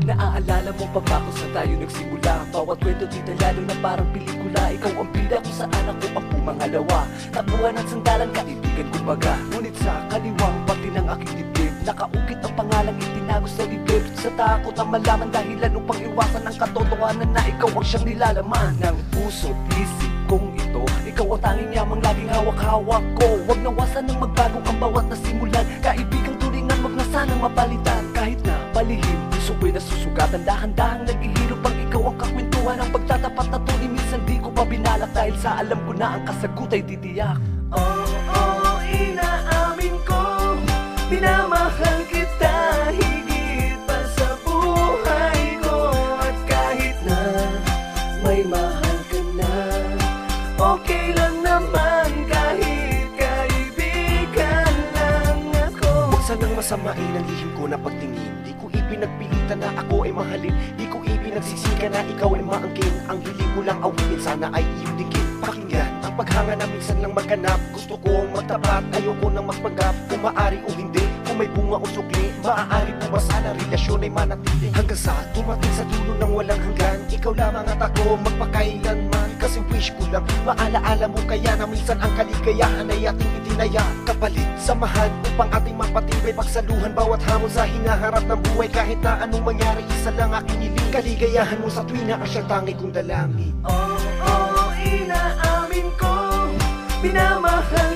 Naaalala mo pa ba kung saan tayo nagsimula? Bawat kwento dito lalo na parang pelikula. Ikaw ang bida kung saan ako ang pumangalawa. Takbuhan at sandalan, kaibigan kumbaga. Ngunit sa kaliwang pati ng aking dibdib, nakaukit ang pangalang itinago sa liblib. Sa takot ang malaman dahilan upang iwasan ang katotohanan na ikaw ang siyang nilalaman ng puso't isip kong ito. Ikaw ang tanging yamang laging hawak-hawak ko. Huwag nawasan ng magbago ang bawat nasimulan. Kaibigang tulingan, wag na sanang mapalitan. Kahit na palihim, puso ko'y nasusugatan. Dahan-dahang naghihirap ang ikaw ang kakwentuhan. Ang pagtatapat na tuloy minsan di ko pa binalak, dahil sa alam ko na ang kasagot ay titiyak. Oo, inaamin ko, minamahal kita higit pa sa buhay ko. At kahit na may mahal ka na, okay lang naman kahit kaibigan lang ako. Huwag sanang masamain ang lihim ko na pagtingin. Di ko ipinagpilitan na ako ay mahalin. Di ko ipinagsisika na ikaw ay maangkin. Ang hiling ko lang awitin, sana ay iyong dinggin. Pakinggan ang paghanga na minsan lang maghanap. Gusto kong magtapat, ayoko nang magpanggap. Kung maaari o hindi, kung may bunga o sukli, maaari po ba sana relasyon ay manatili hanggang sa dumating sa dulo ng walang hanggan. Ikaw lamang at ako magpakailanman, kasi wish ko lang maalaala mo kaya na minsan ang kaligayahan ay ating itinaya. Kapalit, samahan upang ating mapatibay, pagsaluhan bawat hamon sa hinaharap ng buhay. Kahit na anong mangyari, isa lang aking hiling, kaligayahan mo sa tuwina ang siyang tangi kong dalangin. Oo, inaamin ko, minamahal